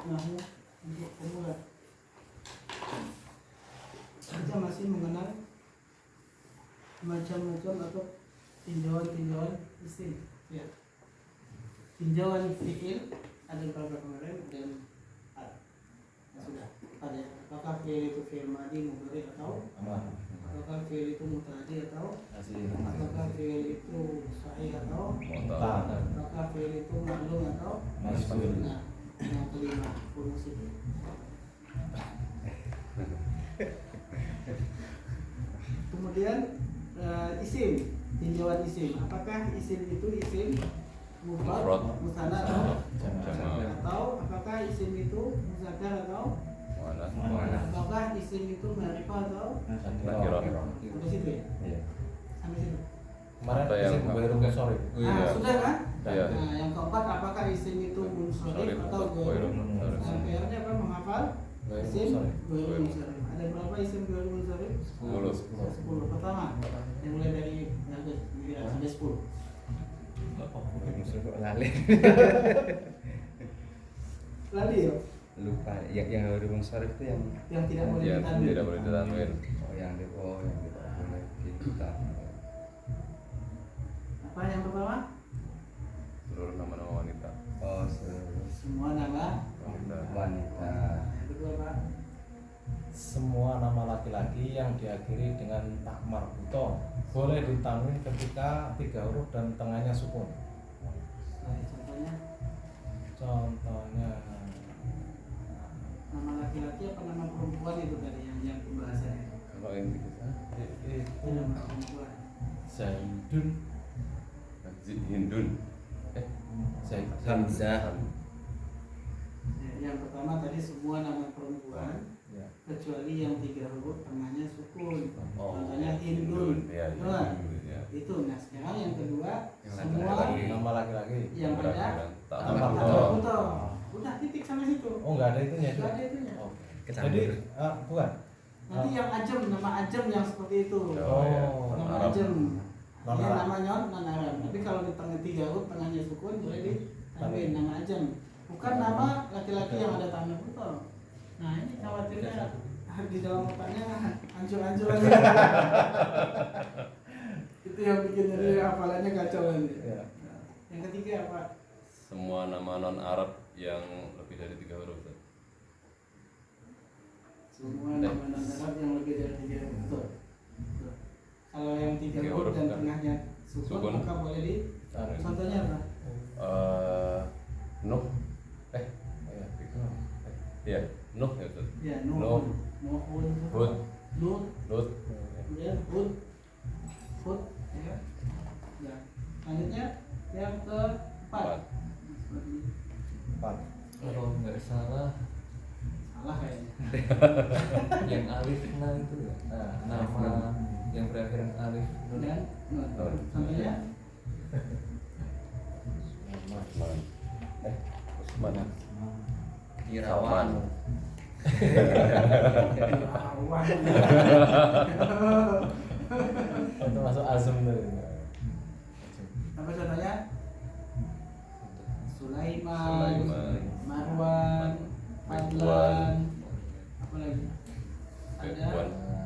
nahwu untuk pemula. Kita masih mengenal macam-macam atau tinjauan isim. Ya. Tinjauan fi'il ada beberapa kemarin dan sudah ada. Apakah fi'il itu fi'il madhi, mudhari atau apakah fi'il itu muta'addi atau apakah fi'il itu sahih atau apakah fi'il itu ma'lum atau majzum. Nah, yang kelima fungsi. Kemudian isim, tinjauan isim. Apakah isim itu isim mufrad, musanna atau apakah isim itu muzakkar atau apakah isim itu ma'rifah atau sampai situ ya? Iya. Sampai situ. Kemarin isim ghairu munsharif. Sudah kan? Iya. Nah, yang keempat apakah isim itu munsharif atau ghairu munsharif? PR-nya apa? Menghafal isim ghairu munsharif. Ada berapa isim ghairu munsharif? 10. Pertama, yang mulai dari sampai 10. Lali ya? Lupa yang ghairu munsharif itu yang tidak boleh ditanwin. Tidak boleh ditanwin. yang tidak boleh kita. Apa yang pertama? Seluruh nama-nama wanita. Semua nama wanita. Yang kedua Pak? Semua nama laki-laki yang diakhiri dengan tak marbuto boleh ditanwin ketika 3 huruf dan tengahnya sukun. Contohnya nama laki-laki apa nama perempuan itu tadi yang pembahasannya? Kalau yang kita Itu nama perempuan. Zaidun, Hindun. Hamzah. Yang pertama tadi semua nama perempuan kecuali yang 3 huruf tengahnya sukun. Contohnya Hindun. Itu. Nah sekarang yang kedua semua nama laki-laki yang ada tak marbuto. Udah titik sampai situ. Oh nggak ada itunya. Nggak ada itunya. Oh. Kecampur. Jadi bukan. Nanti yang ajem, nama ajem yang seperti itu. Nama Arab. ajem. Non Ini Arab. namanya non Arab. Tapi kalau di tengah 3 huruf tengahnya sukun boleh ditambahin nama ajem. Bukan nama laki-laki yang ada tanda putar. Nah ini khawatirnya di dalam otaknya hancur-hancur aja. Itu yang bikin jadi hafalannya kacau nanti. Ya. Yang ketiga apa? Semua nama non Arab yang lebih dari 3 huruf. Semua nama non-Arab yang lebih dari 3 huruf. Betul. Betul. Kalau yang 3 Tiga huruf huruf dan kan? tengahnya sukun, maka boleh di. Contohnya apa? Nuh. Iya, Nuh ya Ustaz. Ya, Nuh. Nuhun, Hud. Lut, Lut. kemudian Hud, ya. Ya. Selanjutnya yang keempat. Kalau nggak salah Salah kayaknya. yang alifna itu ya, nama yang berakhiran alif Kemudian contohnya Usman. Usman. Irawan. Itu masuk azam tuh. apa contohnya? Sulaiman, Marwan, Fadlan, apa lagi? Ada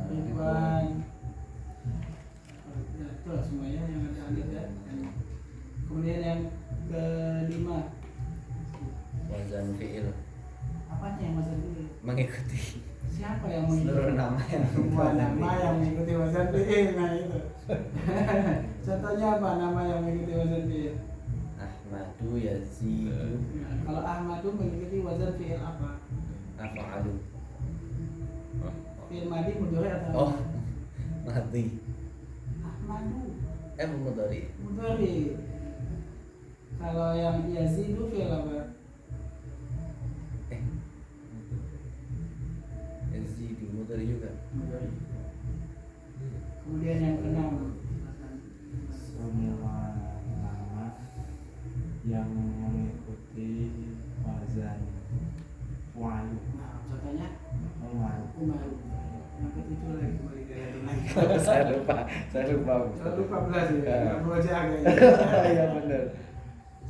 Ridwan. Ya, itulah semuanya yang ada alif ya. Kemudian yang kelima, Wazan fi'il. apanya yang masuk dulu? Mengikuti Siapa yang mengikuti? seluruh nama yang Semua nama yang mengikuti wazan fi'il. Nah itu. Contohnya apa nama yang mengikuti wazan fi'il? Ahmadu, Yazidu, Kalau Ahmadu mengikuti wazan fi'il apa? Af'alu. Fi'il madhi mudhari atau Oh, Madi. Ahmadu Mudhari. mudhari. Kalau yang Yazidu fi'il apa? Yazidu Mudhari juga. Mudhari. Kemudian yang keenam, semua nama yang mengikuti wazan wayu. nah contohnya Umar. Umar. Yang ketujuh lagi kembali ke lagi. Saya lupa. 14 ya, nggak perlu aja agak. Iya benar.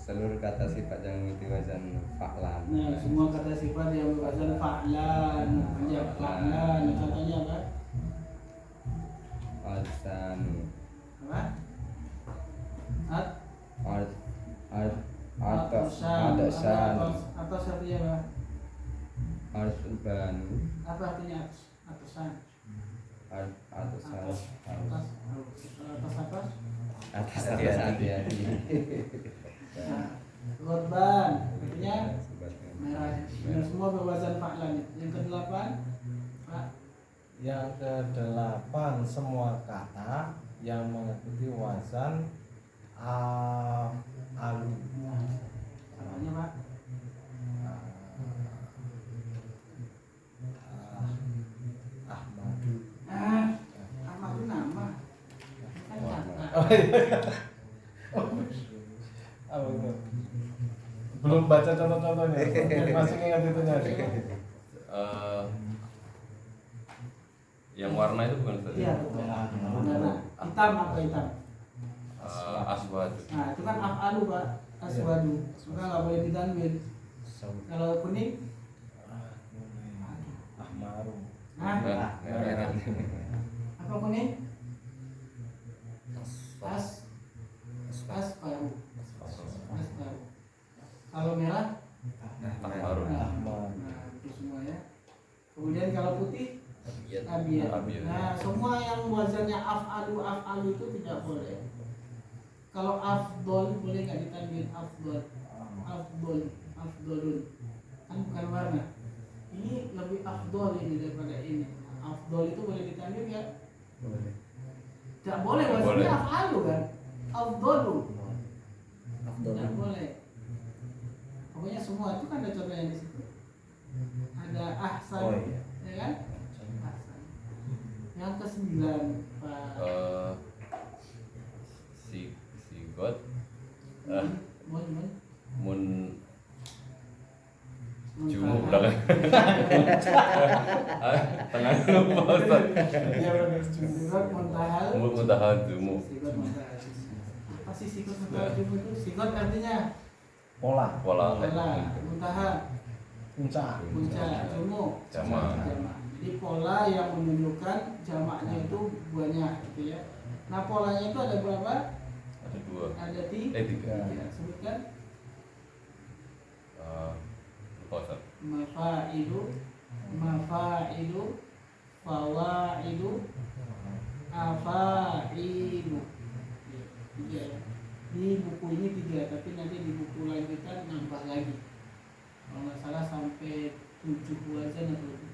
Seluruh kata sifat yang mengikuti wazan fa'lan. Nah, semua kata sifat yang berwazan fa'lan, ya fa'lan. Contohnya apa? Wazan Apa? At adasan atas artinya apa? arban Apa artinya atasan? atasan Atas atas hati-hati. Nah, Ghorban artinya merah. Nah, semua berwazan fa'lan. Yang kedelapan, Pak. Yang kedelapan, semua kata yang mengikuti wazan alu. Namanya Pak. Ahmadu. Ahmad itu nama. Kan kata. Oh iya. Apa itu? Belum baca contoh-contohnya. Masih ingat itunya. Yang warna itu bukan Ustaz? Iya, betul. Warna. Hitam apa hitam? Aswad. Nah, itu kan af'alu, Pak. Aswadu. Maka nggak boleh ditanwin. Kalau kuning, Ahmaru. nah, Merah. apa kuning? Asfaru. Asfaru. Kalau merah, Ahmarun. Ahmad. nah itu semua ya. Kemudian kalau putih, abiyad. Abiyad. Nah, semua yang wazannya af'alu itu tidak boleh. Kalau afdol boleh nggak ditanwin afdol? Afdolun kan bukan warna. Ini lebih afdol ini daripada ini. Afdol itu boleh ditanwin ya? Boleh. Tidak boleh, Tidak wazannya boleh. af'alu kan? Afdolu. Afdol. Tidak boleh. Pokoknya semua itu kan ada contohnya di situ. Ada ahsan, Oh iya. ya kan? Ahsan. Yang ke-9, Pak. Sigot. Mun. Jumu belakang. Tengah lupa Ustaz. Sigot muntahal. Muntahal jumu. Sigot muntahal. Apa sih sigot muntahal jumu itu? Sigot artinya Pola. Pola. muntahal, Puncak. puncak, jumu. Jamak. Jadi pola yang menunjukkan jamaknya itu banyak, gitu ya. Nah, polanya itu ada berapa? Ada 2. Ada Tiga. tiga. Sebutkan. Lupa Ustaz. Mafailu, fawailu, afailu. Tiga ya. Di buku ini 3, tapi nanti di buku lanjutan nambah lagi. Kalau nggak salah sampai 7 wazan atau lebih.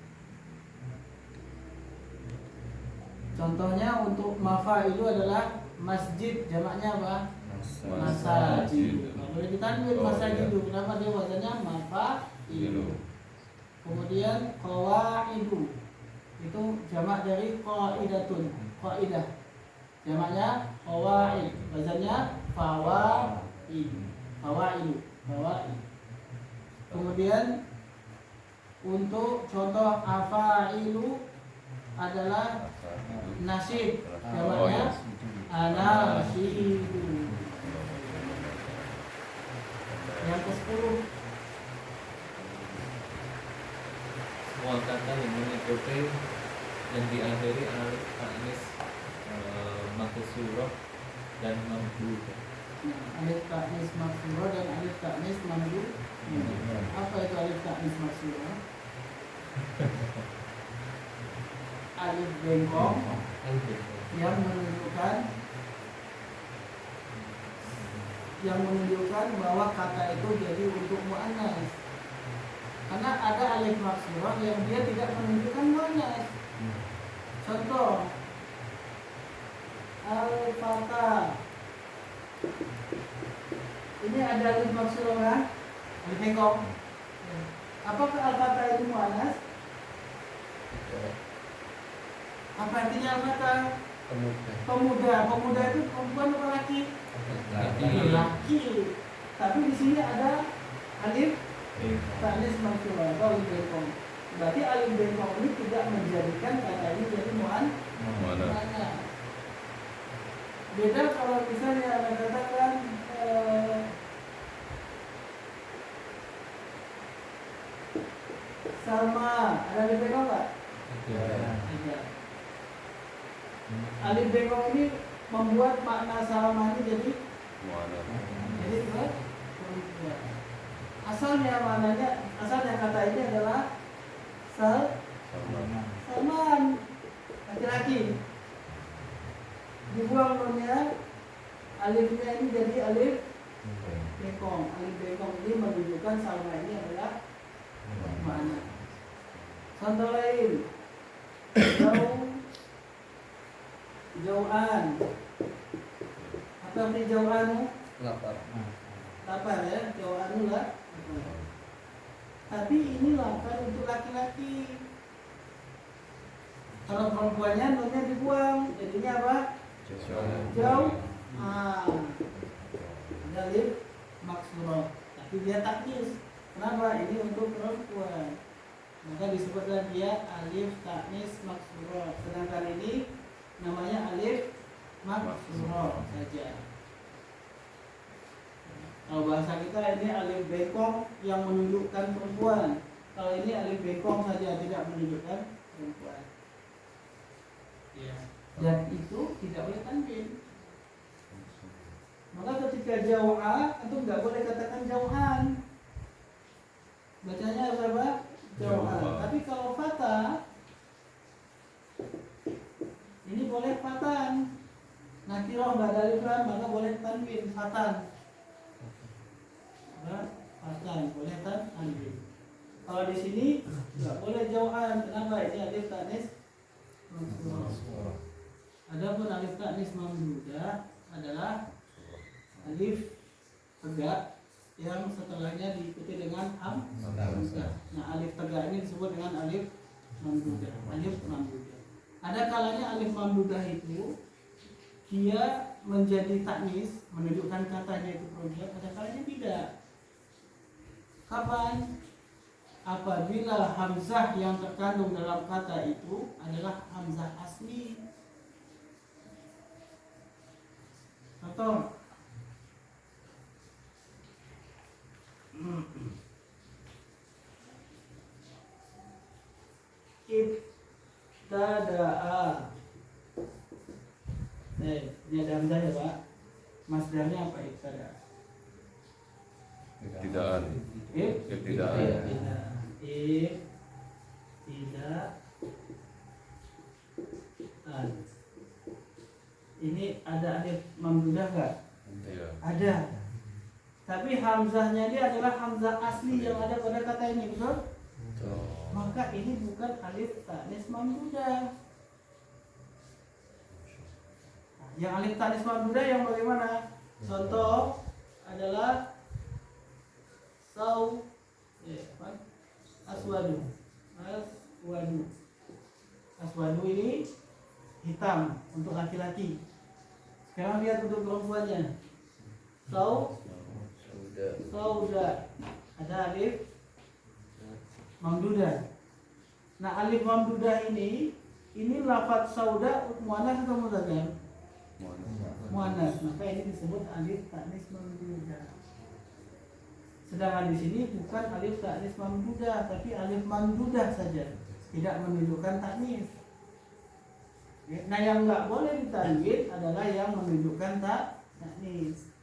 Contohnya untuk mafailu adalah masjid, jamaknya apa? Masajid. Nggak boleh ditanwin Oh, masajid. iya. Kenapa dia wazannya mafailu? Kemudian qawaidu. Itu jamak dari qaidatun. Qaidah. Jamaknya qawaid. Wazannya fawaid. Fawaidu. Fawaid. Kemudian untuk contoh afailu adalah nasib. Jamaknya anasidu. Yang ke-10, Semua kata yang mengikuti yang diakhiri alif tanis maksurah dan mamdu. alif ta'nis maksura dan alif ta'nis mamdu. Apa itu alif ta'nis maksura? Alif bengkong yang menunjukkan bahwa kata itu jadi untuk muannas. Karena ada alif maksurah yang dia tidak menunjukkan muannas. Contoh al-fata. Ini ada alif maksurah kan? Alif bengkong. Apakah al-fata itu muannas? Apa artinya al-fata? Pemuda. Pemuda itu perempuan atau laki? Laki. Tapi di sini ada alif ta'nis maksura atau alif bengkong. Berarti alif bengkong ini tidak menjadikan kata ini jadi muannas. Beda kalau misalnya Anda katakan Salma, ada alif bengkok nggak? Ada. Alif bengkok ini membuat makna Salma ini jadi perempuan. Asalnya kata ini adalah Salman, laki-laki. Dibuang nunnya, alifnya ini jadi alif bengkong. Alif bengkong ini menunjukkan Salma ini adalah mana? Contoh lain, jauhan. Apa arti jauhan? Lapar ya, jauhan lah. Tapi ini lapar untuk laki-laki. Kalau perempuannya nunnya dibuang, jadinya apa? Jauh. Ada alif maksurah, tapi dia taknis. Kenapa? Ini untuk perempuan. Maka disebutlah dia alif taknis maksurah. Sedangkan ini namanya alif maksurah saja. Kalau bahasa kita ini alif bengkong yang menunjukkan perempuan. Kalau ini alif bengkong saja, tidak menunjukkan perempuan. Ya. Dan itu tidak boleh tanwin. Maka ketika jauha, itu nggak boleh katakan jauhan. Bacanya harus apa? Jauhan. Tapi kalau fatah, ini boleh fatan. Nakirah nggak ada alif lam, maka boleh tanwin fatan. Fatan boleh tanwin. Kalau di sini nggak boleh jauhan. Kenapa? Ini alif tanis. Adapun alif tanis mamdudah adalah alif tegak yang setelahnya diikuti dengan hamzah. Nah, alif tegak ini disebut dengan alif mamdudah. Alif mamdudah. Ada kalanya alif mamdudah itu dia menjadi taknis, menunjukkan katanya itu perempuan. Ada kalanya tidak. Kapan? Apabila hamzah yang terkandung dalam kata itu adalah hamzah asli. Contoh, ibtada'a. Ini ada hamzah ya Pak. Masdarnya apa ibtada'a? Ibtidaan. Ini ada alif mamdudah nggak? Iya. Ada. Tapi hamzahnya dia adalah hamzah asli yang ada pada kata ini, betul? Maka ini bukan alif tanis mamdudah. Yang alif tanis mamdudah yang bagaimana? Contoh adalah aswadu. Aswadu ini hitam untuk laki-laki. Sekarang lihat untuk perempuannya. Sauda. Ada alif mamdudah. Nah, alif mamdudah ini lafaz sauda muannas atau mudzakkar? Muannas. Maka ini disebut alif tanis mamdudah. Sedangkan di sini bukan alif tanis mamdudah, tapi alif mamdudah saja, tidak menunjukkan taknis. Nah, yang nggak boleh ditanwin adalah yang menunjukkan taknis.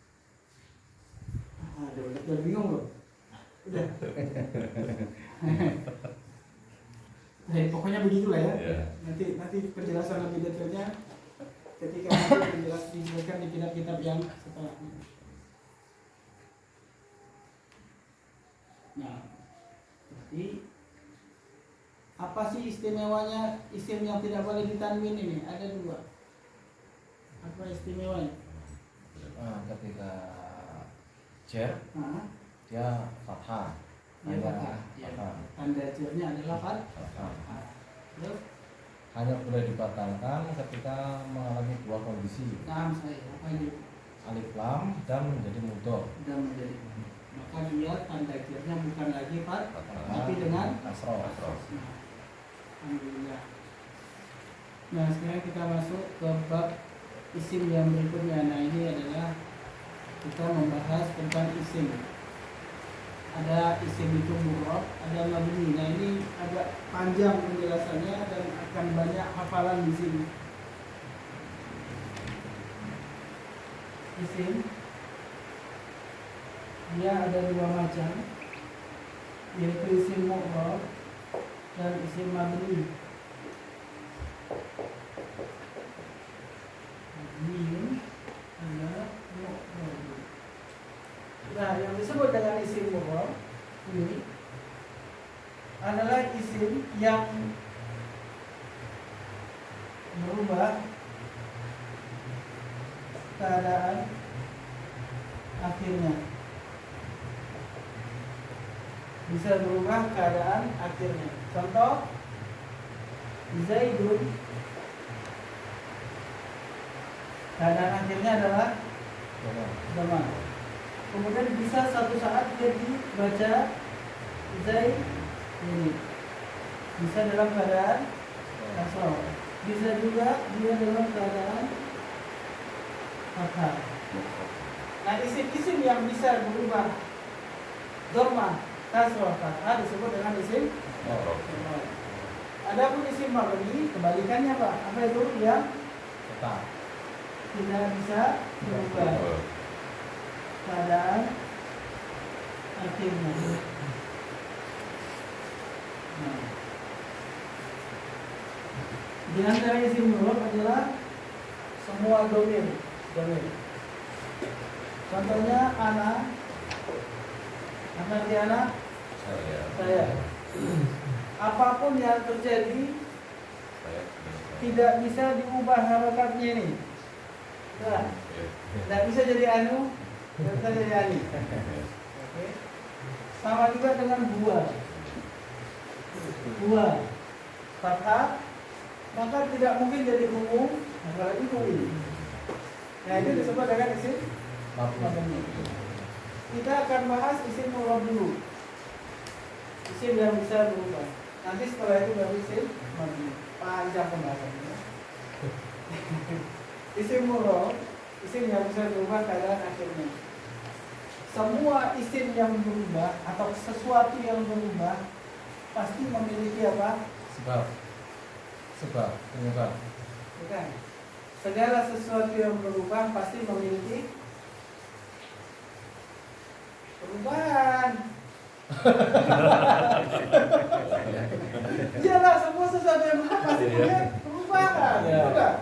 Udah bingung loh. Udah. Pokoknya begitulah ya. Yeah. Nanti penjelasan lebih detailnya ketika nanti dijelaskan di kitab-kitab yang setelahnya. Nah, jadi apa sih istimewanya isim yang tidak boleh ditanwin ini? Ada dua. Apa istimewanya? Ketika jar dia fathah. Ya, fathah. Ya. Tanda jarnya adalah fathah. Terus Hanya boleh dibatalkan ketika mengalami dua kondisi. apa ini? Alif lam dan menjadi mudhaf. Dan menjadi maka dia tanda jarnya bukan lagi tapi dengan kasroh. Alhamdulillah. Nah, sekarang kita masuk ke bab isim yang berikutnya. Nah, ini adalah kita membahas tentang isim. Ada isim itu murab, ada mabni. Nah, ini panjang penjelasannya dan akan banyak hafalan di sini. Isim dia ada dua macam, yaitu isim mu'rab dan isim mabni. Mabni adalah mu'rab. Nah, yang disebut dengan isim mu'rab ini adalah isim yang merubah keadaan akhirnya. Bisa berubah keadaan akhirnya. Contoh, Zaidun, keadaan akhirnya adalah dhamma. Kemudian bisa satu saat dia dibaca Zaid ini, bisa dalam keadaan kasroh, bisa juga dia dalam keadaan fathah. Nah, isim-isim yang bisa berubah dhamma, kasroh, fathah disebut dengan isim mu'rab. Adapun isim mabni kebalikannya Pak. Apa itu? Yang tidak bisa berubah keadaan akhirnya. Nah, di antara isim mu'rab adalah semua domir. Contohnya anak, apa arti anak? Saya. Apapun yang terjadi tidak bisa diubah harokatnya ini. Nah, tidak bisa jadi anu, tidak bisa jadi ani. Oke. Sama juga dengan buah fathah, maka tidak mungkin jadi umum, apalagi ini. Nah, itu disebut dengan isim mabni. Kita akan bahas isim mu'rab dulu, isim yang bisa berubah. Nanti setelah itu baru isim mabni. Panjang pembahasannya. Isim mu'rab, isim yang bisa berubah keadaan akhirnya. Semua isim yang berubah atau sesuatu yang berubah pasti memiliki apa? Sebab, penyebab. Bukan. Segala sesuatu yang berubah pasti memiliki perubahan. Iyalah, semua sesuatu yang berubah pasti punya perubahan. Bukan?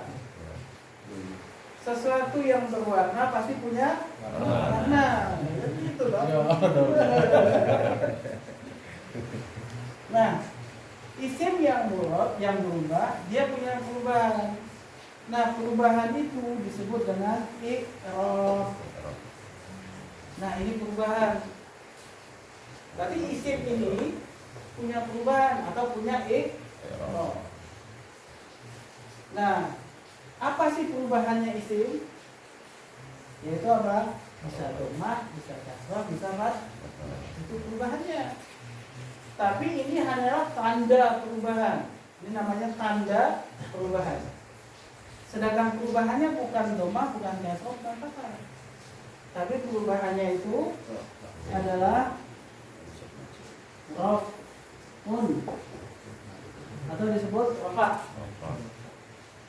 Sesuatu yang berwarna pasti punya warna. Gitu loh. Nah, isim yang mu'rab yang berubah, dia punya perubahan. Nah, perubahan itu disebut dengan i'rab. Nah, ini perubahan. Berarti isim ini punya perubahan atau punya i'rab. Nah, apa sih perubahannya isim? Yaitu apa? Bisa dhammah, bisa kasrah, bisa fathah. Itu perubahannya. Tapi ini adalah tanda perubahan. Ini namanya tanda perubahan. Sedangkan perubahannya bukan dhammah, bukan kasrah, bukan fathah. Tapi perubahannya itu adalah raf'un atau disebut rafa'.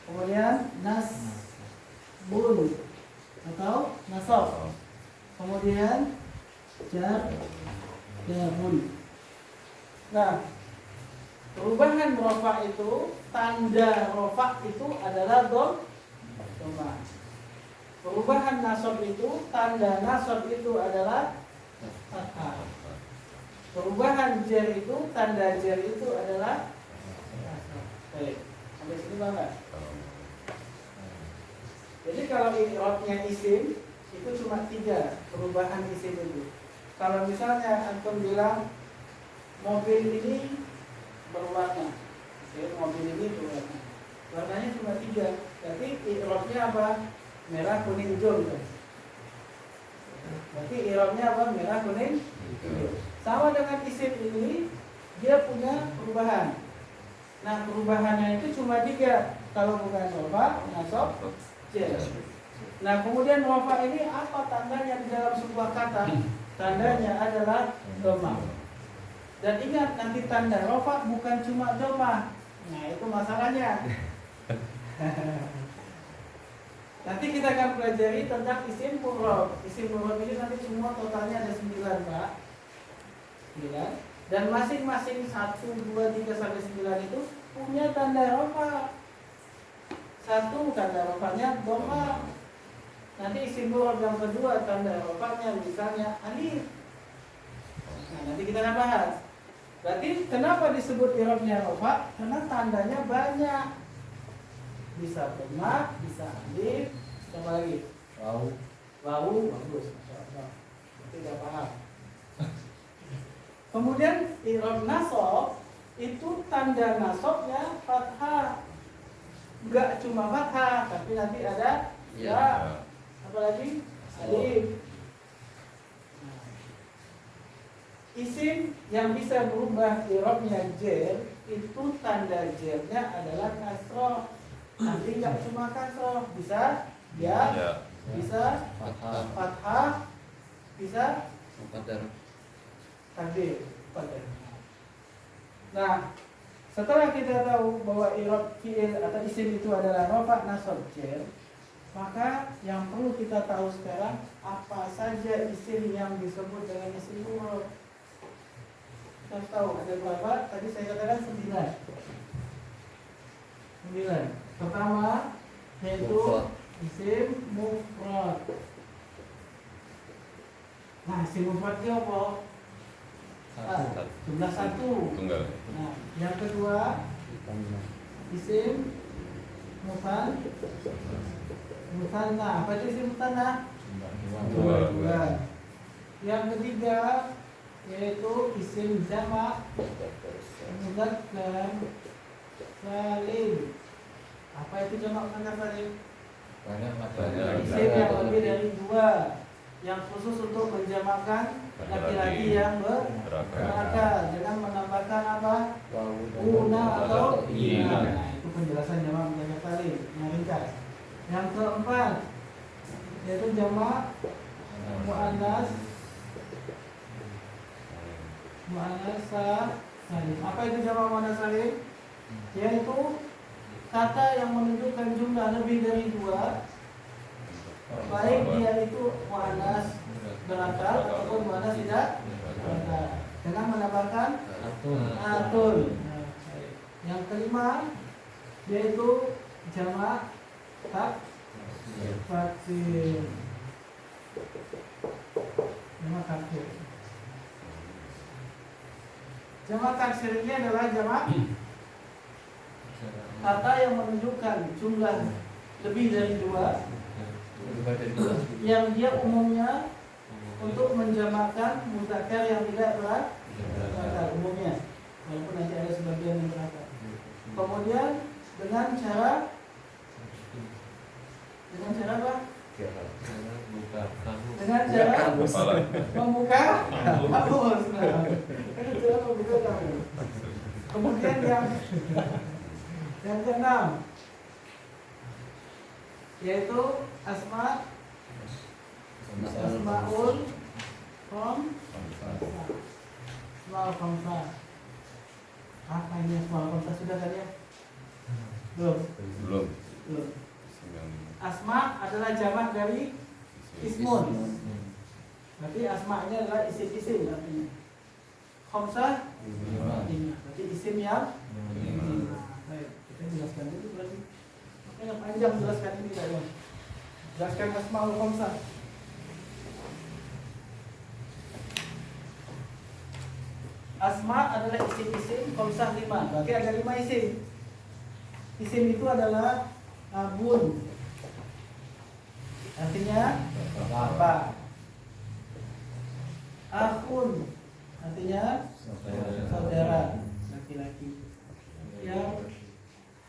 Kemudian nasbun atau nasab. Kemudian jarun. Nah, perubahan rafa' itu, tanda rafa' itu adalah dhammah. Perubahan nasab itu, tanda nasab itu adalah fathah. Perubahan jar itu, tanda jar itu adalah kasrah. Baik, sampai sini Bang. Jadi kalau i'rabnya isim itu cuma 3 perubahan isim itu. Kalau misalnya antum bilang mobil ini berwarna, mobil ini berwarna, warnanya cuma 3. Berarti i'rabnya apa? Merah, kuning, hijau gitu. Berarti i'rabnya apa? Merah, kuning, hijau. Sama dengan isim ini, dia punya perubahan. Nah, perubahannya itu cuma 3. Kalau bukan rafa', nasab, jar. Nah, kemudian rafa' ini apa tandanya di dalam sebuah kata? Tandanya adalah dhammah. Dan ingat, nanti tanda rofa bukan cuma domah. Nah, itu masalahnya. Nanti kita akan pelajari tentang isim mufrad. Isim mufrad ini nanti semua totalnya ada 9, Pak. 9. Dan masing-masing 1, 2, 3 sampai 9 itu punya tanda rofa. 1 tanda rofanya domah. Nanti isim mufrad yang kedua tanda rofanya misalnya alif. Nah, nanti kita akan bahas. Berarti kenapa disebut i'rabnya rofa? Karena tandanya banyak. Bisa domah, bisa alif, apa lagi? Wawu, bagus. Tidak paham. Kemudian i'rab nasab itu tanda nasabnya fathah. Enggak cuma fathah, tapi nanti ada ya. Apalagi alif. Isim yang bisa berubah i'rabnya jar itu tanda jarnya adalah kasroh. Nanti nggak cuma kasroh, bisa ya, bisa fathah, bisa takdir. Nah, setelah kita tahu bahwa i'rab fi'il atau isim itu adalah rafa, nasab, jar, maka yang perlu kita tahu sekarang apa saja isim yang disebut dengan isim mufrad. Kita tahu ada berapa? Tadi saya katakan 9. Pertama yaitu isim mufrad. Nah, isim mufrad itu apa? Jumlah 1. Tunggal. Nah, yang kedua isim musanna. Apa itu isim musanna? Dua. Yang ketiga yaitu isim jamak mudzakkar salim. Apa itu jamak mudzakkar salim? Isim yang lebih dari 2, yang khusus untuk menjamakkan laki-laki yang berakal dengan menambahkan apa? Una atau ina. Nah, itu penjelasan jamak mudzakkar salim yang ringkas. Yang keempat yaitu jamak muannas salim. Apa itu jamak muannas salim? Yaitu kata yang menunjukkan jumlah lebih dari 2, baik dia itu muannas berakal ataupun muannas tidak berakal, dengan menambahkan atun. Yang kelima yaitu jamak taksir. Jamak taksir. Jamak taksir ini adalah jamak kata yang menunjukkan jumlah lebih dari 2, yang dia umumnya untuk menjamakkan mudzakkar yang tidak berakal umumnya, walaupun nanti ada sebagian yang berakal. Kemudian dengan cara apa? Dengan cara membuka kamus. Dengan cara membuka kamus. Kemudian yang keenam yaitu asmaul khamsah. Apa ini asmaul khamsah sudah kan ya? Belum. Asma adalah jamak dari ismun. Berarti asma'nya adalah isim-isim artinya. Khamsah 5. Berarti isim yang 5. Baik, kita jelaskan dulu berarti. Makanya panjang jelaskan ini tadi. Jelaskan asma'ul khamsah. Asma adalah isim-isim, khamsah 5. Berarti ada 5 isim. Isim itu adalah abun. Artinya apa? Akhun artinya saudara laki-laki. Yang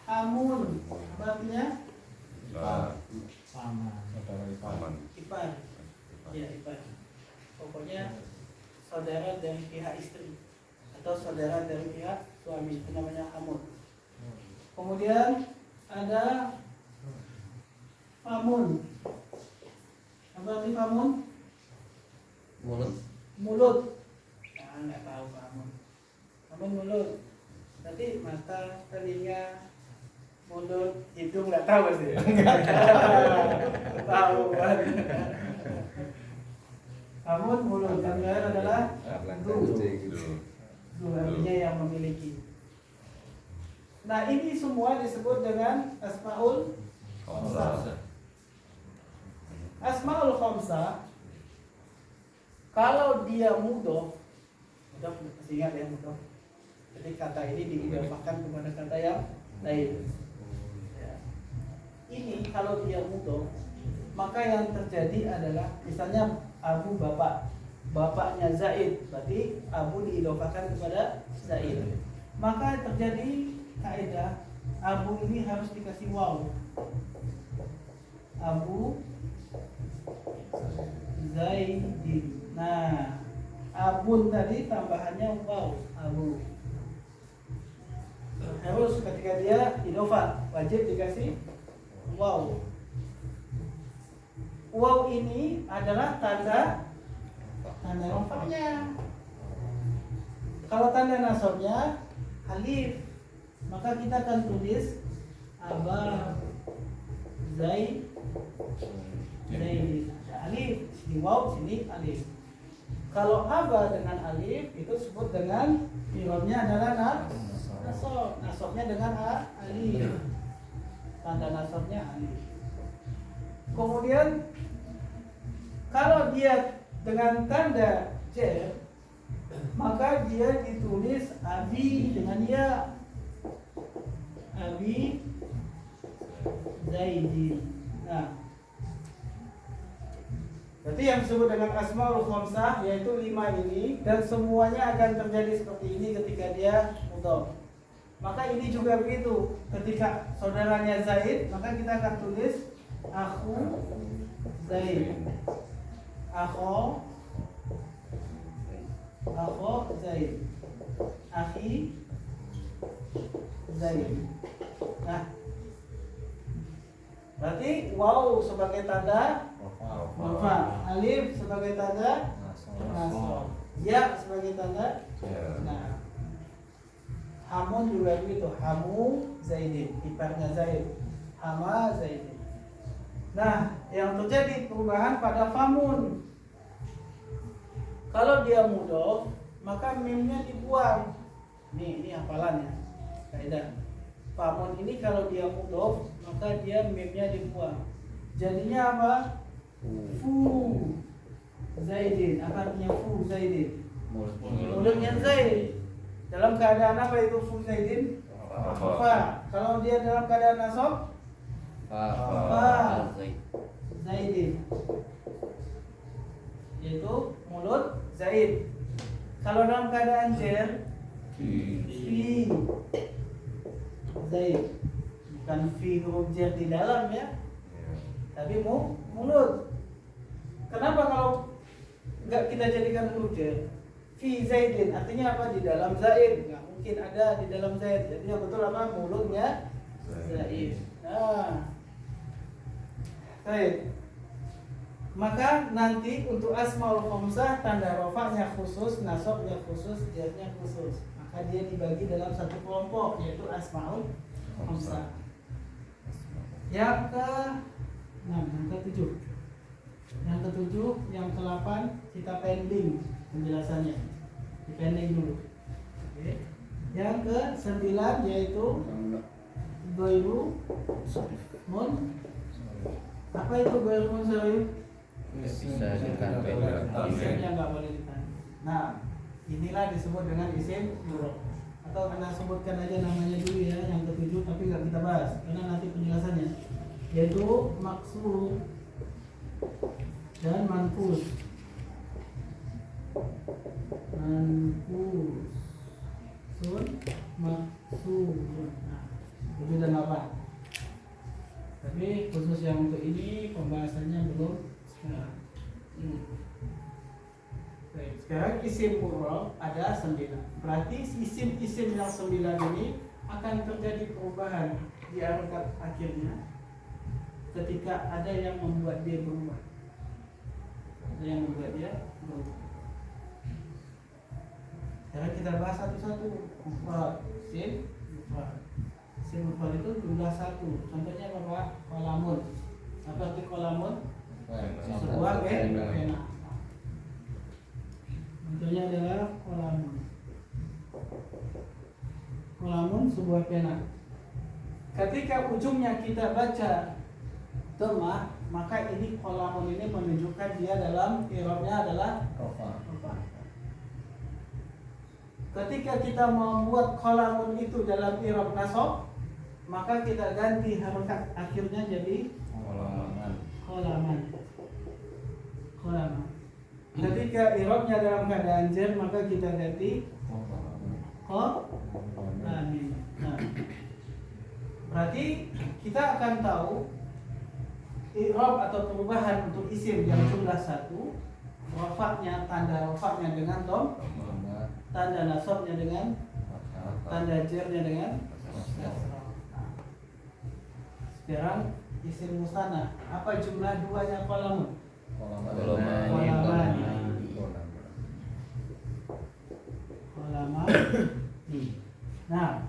hamun apa artinya? Paman. Ipar. Ya, ipar. Pokoknya saudara dari pihak istri atau saudara dari pihak suami, itu namanya hamun. Kemudian ada famun. Apa arti famun? Mulut. Nah, nggak tahu famun. mulut. Nanti mata, telinga, mulut, hidung nggak tahu pasti. Tahu kan? Namun mulut yang lain adalah Arlang du, artinya yang memiliki. Nah ini semua disebut dengan asmaul khamsah. Asmaul khamsah kalau dia mudhof, masih ingat ya mudhof. Jadi kata ini diidofahkan kepada kata yang lain. Ya. Ini kalau dia mudhof, maka yang terjadi adalah misalnya Abu bapak, bapaknya Zaid, berarti Abu diidofahkan kepada Zaid. Maka terjadi kaidah Abu ini harus dikasih waw. Abu Zaidin. Nah, abun tadi tambahannya waw, Abu. Harus ketika dia idofah wajib dikasih waw. Waw ini adalah tanda rafa'nya. Kalau tanda nasabnya alif, maka kita akan tulis Aba Zaid. Ada alif, sini waw, sini alif. Kalau aba dengan alif itu disebut dengan i'rabnya adalah nasab. Nasabnya dengan alif. Tanda nasabnya alif. Kemudian kalau dia dengan tanda jar, maka dia ditulis abi dengan ya. Abi Zaidin. Nah, berarti yang disebut dengan asmaul khamsah yaitu 5 ini, dan semuanya akan terjadi seperti ini ketika dia mudhof. Maka ini juga begitu. Ketika saudaranya Zaid, maka kita akan tulis aku Zaid. Akho Zaid. Akhi Zaid. Nah, berarti waw sebagai tanda rafa, alif sebagai tanda nasab, ya sebagai tanda. Nah, hamun juga begitu. Hamu Zaidin, iparnya Zaid. Hama Zaidin. Nah, yang terjadi perubahan pada famun. Kalau dia mudhof, maka mimnya dibuang. Ini hafalannya. Kaidah. Famun ini kalau dia mudhof, maka dia mimnya dibuang. Jadinya apa? Fu Zaidin. Apa artinya fu Zaidin? Mulutnya Zaid. Dalam keadaan apa itu fu Zaidin? Fa. Kalau dia dalam keadaan nasab, fa Zaidin, yaitu mulut Zaid. Kalau dalam keadaan jar, fi Zaid, bukan fi huruf jar di dalam ya, tapi mulut. Kenapa kalau nggak kita jadikan huruf jar? Fi Zaidin artinya apa? Di dalam Zaid. Nggak mungkin ada di dalam Zaid. Jadinya betul apa? Mulutnya Zaid. Nah, baik. Maka nanti untuk asmaul khamsah tanda rafa'nya khusus, nasabnya khusus, jarnya khusus. Maka dia dibagi dalam satu kelompok yaitu asmaul khamsah. Yang ke-6, yang ke-7. Yang ke-7, yang ke-8 kita pending penjelasannya. Dipending dulu. Oke. Yang ke-9 yaitu ghairu mun. Apa itu ghairu munsharif? Bisa ditambah. Isimnya nggak boleh ditambah. Nah, inilah disebut dengan isim murad. Atau kita sebutkan aja namanya dulu ya, yang ke-7, tapi nggak kita bahas karena nanti penjelasannya. Yaitu maksur dan manqus. Maksur. Nah, 7 dan 8. Tapi khusus yang untuk ini pembahasannya belum sekarang. Baik, sekarang isim murad ada 9. Berarti isim-isim yang 9 ini akan terjadi perubahan di harokat akhirnya ketika ada yang membuat dia berubah. Ada yang membuat dia berubah. Sekarang kita bahas satu-satu. Mufrad, isim mufrad. Isim mufrad itu jumlah satu. Contohnya apa? Kolamun. Apa arti kolamun? Sebuah pena. Contohnya adalah kolamun. Kolamun sebuah pena. Ketika ujungnya kita baca dhammah, maka ini kolamun ini menunjukkan dia dalam i'rabnya adalah Rofa. Ketika kita membuat kolamun itu dalam i'rab nasab, maka kita ganti harokat akhirnya jadi Kolaman. kolaman. Kolaman. Ketika i'rabnya dalam keadaan jar, maka kita ganti kolamin. Nah, berarti kita akan tahu i'rab atau perubahan untuk isim yang jumlah satu, rafa'nya, tanda rafa'nya dengan dom, tanda nasabnya dengan, tanda jarnya dengan kasrah. Sekarang isim musanna, apa jumlah duanya kolamun? Kolamani. Nah,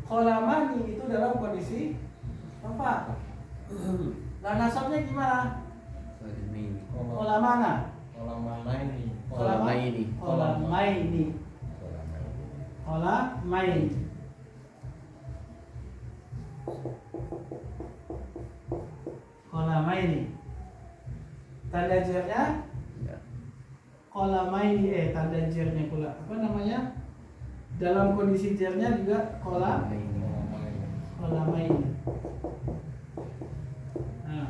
kolamani itu dalam kondisi apa? Nah, nasabnya gimana? Kolamana. Kolamanaini. Kolamaini. Kolamaini. Kolamaini. Kolamaini. Tanda jarnya Ya. kolamaini, tanda jarnya pula apa namanya? Dalam kondisi jarnya juga kolamaini. Nah,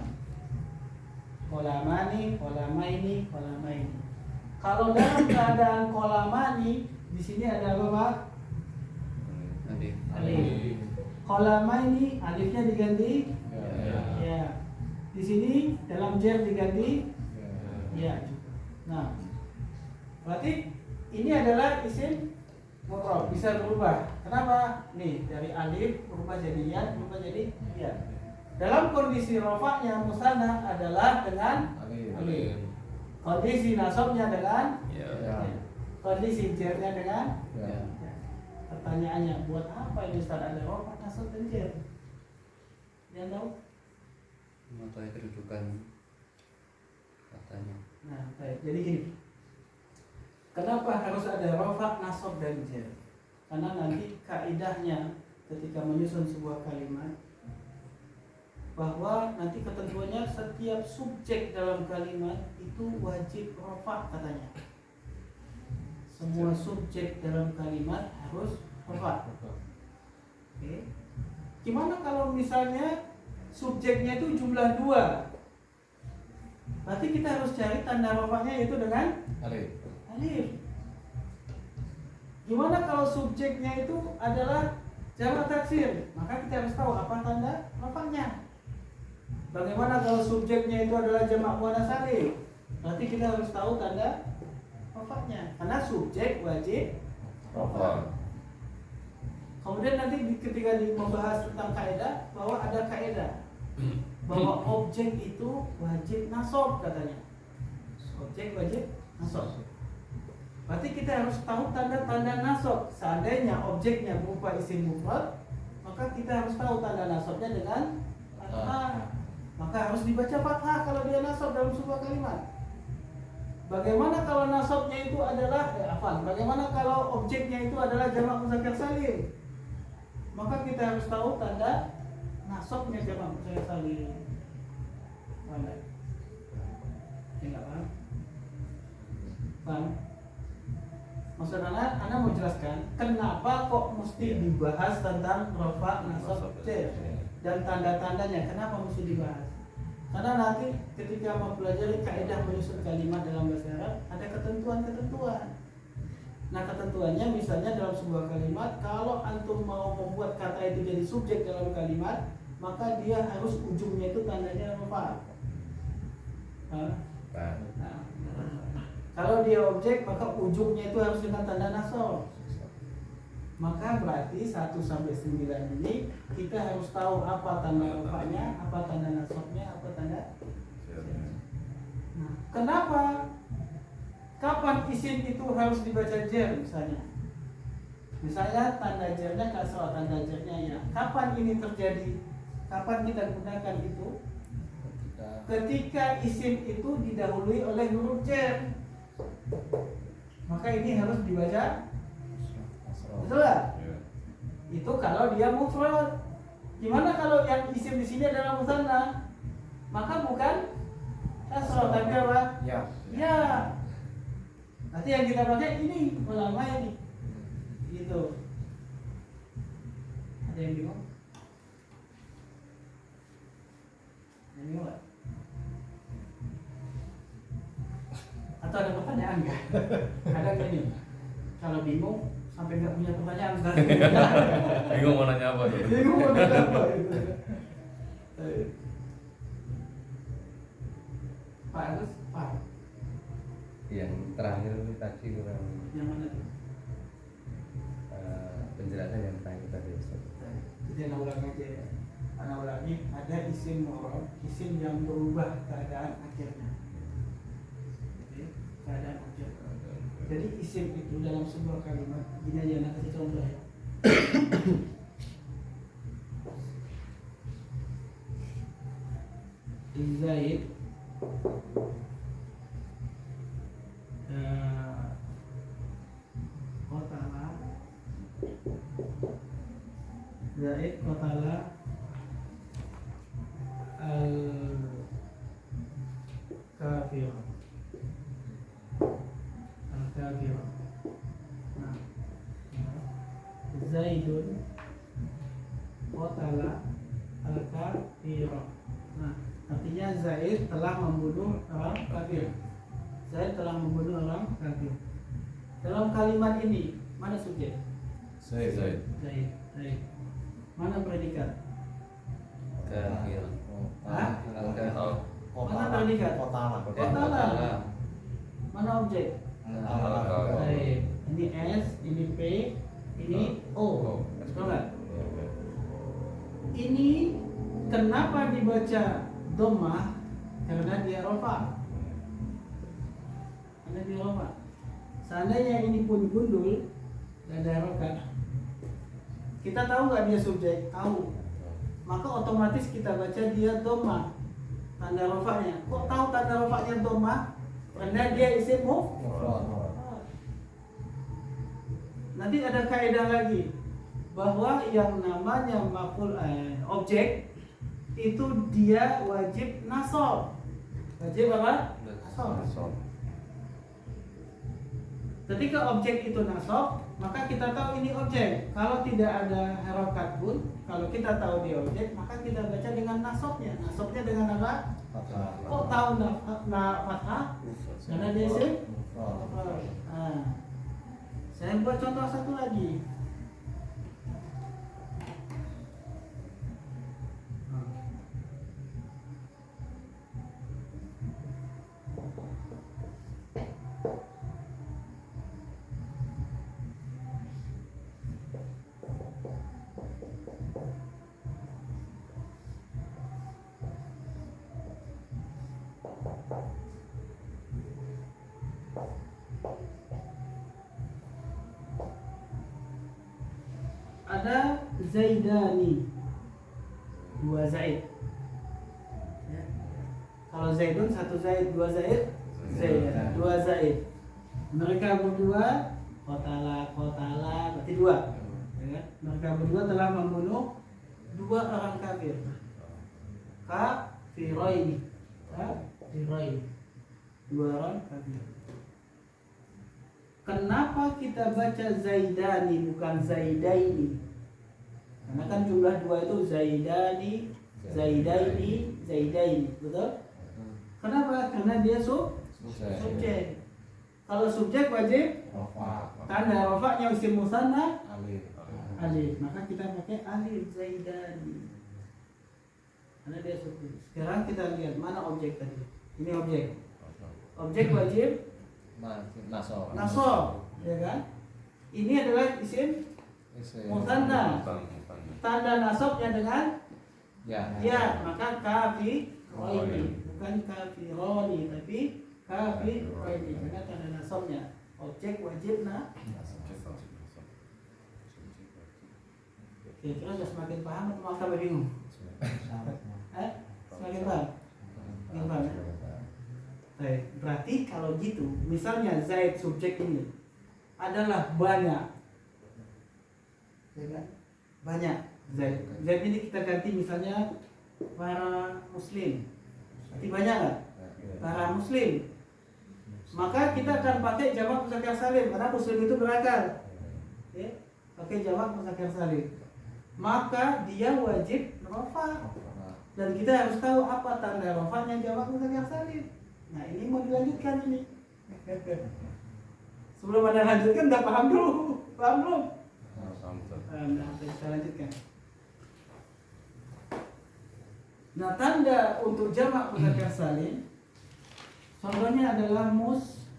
kolamani, kolamaini, kolamaini. Kalau dalam keadaan kolamani, di sini ada apa, Pak? Alif. Kolamaini, alifnya diganti ya. Di sini dalam jar diganti ya. Nah, berarti ini adalah isim mufrad, bisa berubah. Kenapa? Nih, dari alif berubah jadi ya, berubah jadi ya. Dalam kondisi rafa'nya musanna adalah dengan alif. Kondisi nasabnya dengan Ya. ya. Kondisi jarnya dengan Ya. ya. Pertanyaannya, buat apa ini Ustaz ada rafa, nasab dan jar? Dia tahu? Mengetahui kedudukan katanya. Nah, baik. Jadi gini. Kenapa harus ada rafa, nasab dan jar? Karena nanti kaidahnya ketika menyusun sebuah kalimat bahwa nanti ketentuannya setiap subjek dalam kalimat itu wajib rafa katanya. Semua subjek dalam kalimat harus rafa. Oke. Gimana kalau misalnya subjeknya itu jumlah 2? Berarti kita harus cari tanda rafanya yaitu dengan alif. Gimana kalau subjeknya itu adalah jamak taksir? Maka kita harus tahu apa tanda rafanya. Bagaimana kalau subjeknya itu adalah jamak muannats salim? Berarti kita harus tahu tanda rafanya. Karena subjek wajib rafa. Kemudian nanti ketika membahas tentang kaidah, bahwa ada kaidah bahwa objek itu wajib nasab katanya. Objek wajib nasab. Berarti kita harus tahu tanda-tanda nasab. Seandainya objeknya berupa isim mufrad, maka kita harus tahu tanda nasabnya dengan fathah. Maka harus dibaca fathah kalau dia nasab dalam sebuah kalimat. Bagaimana kalau nasabnya itu adalah bagaimana kalau objeknya itu adalah jamak muzakkar salim? Maka kita harus tahu tanda nasabnya jamak muzakkar salim. Paham? Enggak paham? Paham? Maksud Anda mau jelaskan kenapa kok mesti dibahas tentang rafa, nasab, jar dan tanda-tandanya? Kenapa mesti dibahas? Karena nanti ketika mempelajari kaidah menyusun kalimat dalam bahasa Arab ada ketentuan-ketentuan. Nah, ketentuannya misalnya dalam sebuah kalimat, kalau antum mau membuat kata itu jadi subjek dalam kalimat, maka dia harus ujungnya itu tandanya rafa. Nah, kalau dia objek, maka ujungnya itu harus dengan tanda nasab. Maka berarti 1 sampai 9 ini kita harus tahu apa tanda rafanya, apa tanda nasabnya, apa tanda. Nah, kenapa Kapan isim itu harus dibaca jar misalnya? Misalnya tanda jarnya kasroh, tanda jarnya ya. Kapan ini terjadi? Kapan kita gunakan itu? Ketika isim itu didahului oleh huruf jar, maka ini harus dibaca. Betul nggak? Ya. Itu kalau dia mufrad. Gimana kalau yang isim di sini adalah musanna? Maka bukan kasroh tapi apa? Ya. Ya. Nanti yang kita pakai ini ulama ini. Gitu. Ada yang bingung? Ada yang bingung nggak? Atau ada pertanyaan nggak? Kadang gini, kalau bingung sampai nggak punya pertanyaan nggak? Bingung mau nanya apa tuh? Bingung mau nanya apa? Gitu. Pak Agus, Pak, Yang terakhir itu tadi kurang yang mana tuh? penjelasan yang terakhir tadi Ustaz. Jadi anak ulang aja ya. Anak ulangi, ada isim mu'rab, isim yang berubah keadaan akhirnya. Jadi keadaan akhir. Jadi isim itu dalam sebuah kalimat, gini aja anak kasih contoh ya. Zaid Qatala Zaid Qatala al-kafir al-kafir. Nah, Zaidun Qatala al-kafir. Nah, artinya Zaid telah membunuh orang kafir. Zaid telah membunuh orang kafir. Dalam kalimat ini mana subjek? Zaid. Zaid. Zaid. Mana predikat? Kafir. Hah? Mana Kota predikat? Kota. Mana objek? Al-kafir. Zaid. Ini S, ini P, ini O. Betul nggak? Ini kenapa dibaca dhammah? Karena dia rofa. Karena dia rofa. Seandainya ini pun gundul dan ada harokat, kita tahu nggak dia subjek? Tahu. Maka otomatis kita baca dia dhammah, tanda rofanya. Kok tahu tanda rofanya dhammah? Karena dia isim mufrad. Nanti ada kaidah lagi bahwa yang namanya maf'ul objek itu dia wajib nasab. Wajib apa? Nasab. Ketika objek itu nasab, maka kita tahu ini objek. Kalau tidak ada harokat pun, kalau kita tahu dia objek, maka kita baca dengan nasabnya. Nasabnya dengan apa? Kok tahu fathah? Karena dia isim. Nah, saya buat contoh satu lagi. Ada Zaidani, dua Zaid. Ya. Kalau Zaidun satu Zaid, dua Zaid, dua Zaid. Mereka berdua kotala, berarti dua. Ya. Mereka berdua telah membunuh dua orang kafir. Kafiroini, dua orang kafir. Kenapa kita baca Zaidani bukan Zaidaini? Karena kan jumlah dua itu Zaidani, Zaidaini, betul? Kenapa? Karena dia subjek. Kalau subjek wajib tanda rafa'nya isim musanna alif. Maka kita pakai alif Zaidani. Karena dia subjek. Sekarang kita lihat mana objek tadi. Ini objek. Objek wajib nasab, ya kan? Ini adalah isim musanna. Tanda nasabnya dengan ya, maka kafironi, bukan kafironi tapi Kafi ini karena tanda nasabnya objek wajibna. Kira-kira sudah semakin paham atau malah tambah bingung? Semakin paham? Semakin paham ya? Baik, berarti kalau gitu, misalnya Zaid subjek ini adalah banyak, ya kan? Banyak Zaid. Zaid ini kita ganti misalnya para muslim. Berarti banyak kan? Para muslim. Maka kita akan pakai jamak muzakkar salim karena muslim itu berakal. Ya, pakai jamak muzakkar salim. Maka dia wajib rafa. Dan kita harus tahu apa tanda rafanya jamak muzakkar salim. Nah, ini mau dilanjutkan ini. Sebelum Anda lanjutkan udah paham dulu. Paham belum? Nah, kita lanjutkan. Nah, tanda untuk jamak muzakkar salim contohnya adalah muslimuna.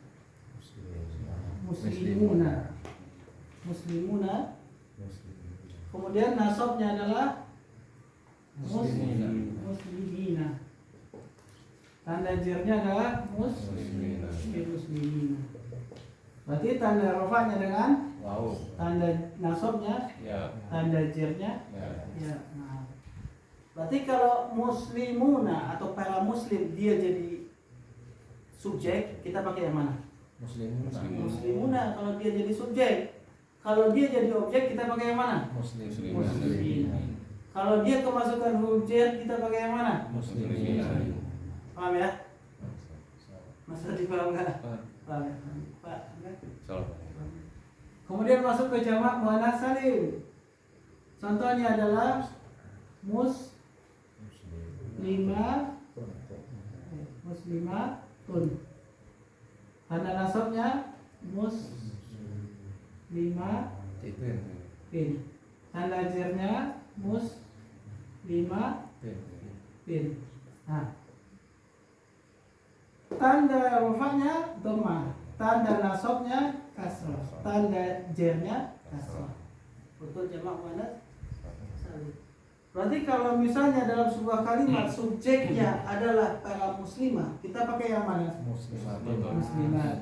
Muslimuna. Kemudian nasabnya adalah muslimina. Tanda jernya adalah muslimina. Berarti tanda rafanya dengan Wow. tanda nasabnya, Ya. tanda jernya. Ya. Ya, nah. Berarti kalau muslimuna atau para muslim dia jadi subjek, kita pakai yang mana? Muslimun. Muslimuna kalau dia jadi subjek. Kalau dia jadi objek, kita pakai yang mana? Muslimun. Muslimin. Kalau dia kemasukan huruf jar, kita pakai yang mana? Muslimin. Paham ya? Masa dipaham nggak? Paham ya? Pak, Salah. kemudian masuk ke jamak muannats salim. Contohnya adalah muslimatun. Tanda nasabnya muslimatin. Tanda jernya muslimatin. Nah, tanda rafanya dhammah, tanda nasabnya kasrah, tanda jernya kasrah. Untuk jamak muannats salim. Berarti kalau misalnya dalam sebuah kalimat subjeknya adalah para muslimah, kita pakai yang mana? Muslimat.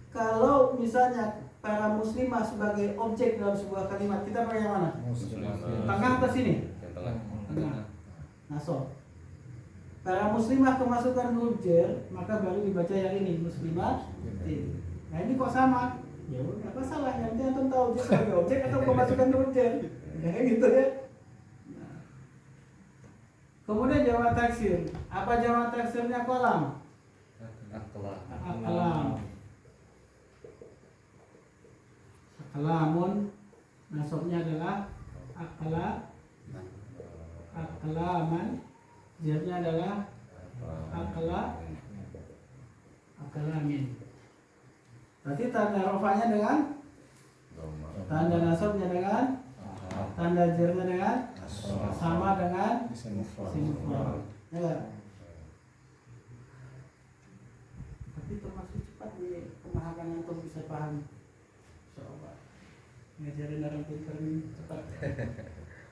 Kalau misalnya para muslimah sebagai objek dalam sebuah kalimat, kita pakai yang mana? Tengah atau sini? Yang tengah. Tengah. Nasab. Para muslimah kemasukan huruf jar, maka baru dibaca yang ini muslimah. Nah ini kok sama? Ya udah, apa salah? Yang penting antum tahu dia sebagai objek atau kemasukan huruf jar. Ya gitu ya. Nah. Kemudian jamak taksir. Apa jamak taksirnya kolam? Akalam. Akalamun. Nasabnya adalah akalaman. Jarnya adalah akalamin. Berarti tanda rafanya dengan, tanda nasabnya dengan, tanda jarnya dengan, sama dengan isim mufrad. Ya. Tapi termasuk cepat di pemahaman yang tuh bisa paham. Insyaallah. Ngajarin orang pintar ini cepat.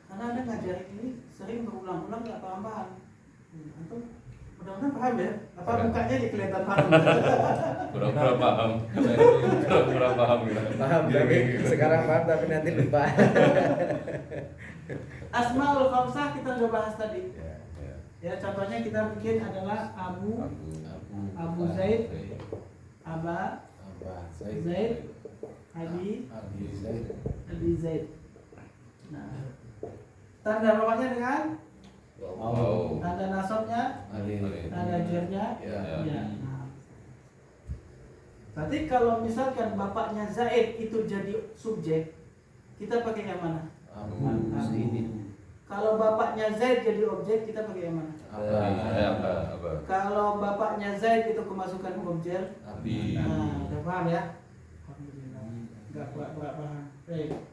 Karena Anda ngajarin ini sering berulang-ulang nggak paham-paham. Antum mudah-mudahan paham ya. Apa mukanya jadi kelihatan paham? Pura-pura paham. Pura-pura paham gitu. Paham tapi sekarang paham tapi nanti lupa. Asmaul khamsah kita udah bahas tadi. Ya. Ya contohnya kita bikin adalah Abu Zaid, Aba Zaid, Abi Zaid. Nah, tanda rafanya dengan Wow. tanda nasabnya, tanda jernya. Ya. Ya. Nah. Berarti kalau misalkan bapaknya Zaid itu jadi subjek, kita pakai yang mana? Abu. Kalau bapaknya Zaid jadi objek, kita pakai yang mana? Apa? Kalau bapaknya Zaid itu kemasukan objek, Abi. nah, udah paham ya? Alhamdulillah. Enggak pura-pura paham. Baik.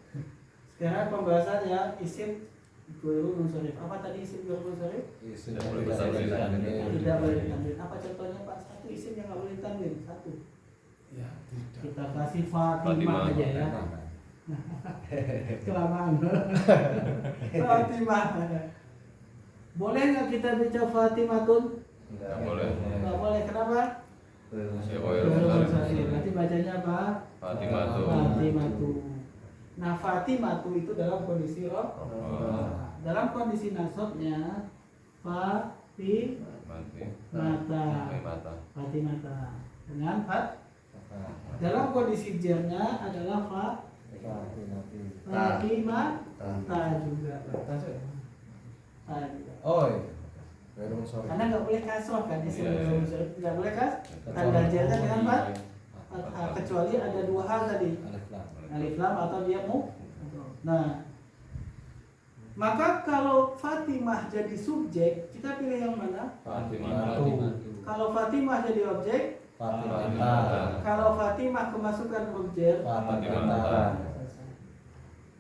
Sekarang pembahasannya isim ghairul munsharif. Apa tadi isim ghairul munsharif? Tidak boleh bertanwin. Tidak boleh ditanwin. Apa contohnya Pak? Satu isim yang nggak boleh ditanwin. Satu. Ya, tidak. Kita kasih Fatimah aja ya. Kelamaan. Fatimah. Boleh nggak kita baca Fatimatun? Tidak boleh. Nggak boleh. Kenapa? Ghairul Munsharif. Berarti bacanya apa? Fatimatu. Fatimatu. Nah, Fatimatu itu dalam kondisi roh. Rofa. Dalam kondisi nasabnya Mati. Fatimata. Mata. Fatimata. Dengan fat. Dalam kondisi jernya adalah Fatimata juga. Ta juga. Oh iya. Ghairul Munsharif. Karena nggak boleh kasroh kan di sini, Iya, iya. nggak boleh tanda jernya dengan fat. Kecuali ada dua hal tadi, Alif lam. alif lam atau dia mu. Nah, maka kalau Fatimah jadi subjek, kita pilih yang mana? Fatimatu. Kalau Fatimah jadi objek, Fatimata. kalau Fatimah kemasukan objek, Fatimata.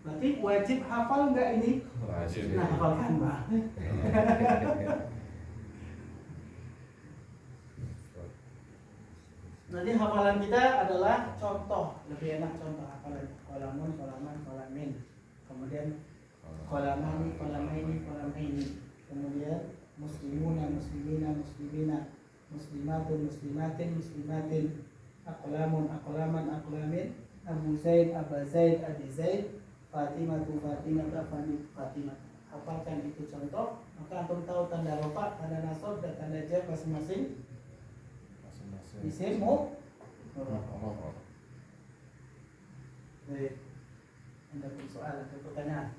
berarti wajib hafal nggak ini? Wajib. Nah, hafalkan Pak. Nanti hafalan kita adalah contoh, lebih enak contoh hafalan kolamun, kolaman, kolamin. Kemudian kolamani, kolamaini, kolamaini. Kemudian muslimuna, muslimina, muslimina, muslimatun, muslimatin, muslimatin. Aqlamun, aqlaman, aqlamin. Abu Zaid, Aba Zaid, Adi Zaid. Fatimatu, Fatimata, Fatimah. Hafalkan itu contoh, maka antum tahu tanda rofa, tanda nasab, dan tanda jar masing-masing. Isim Baik. Anda punya soal atau pertanyaan?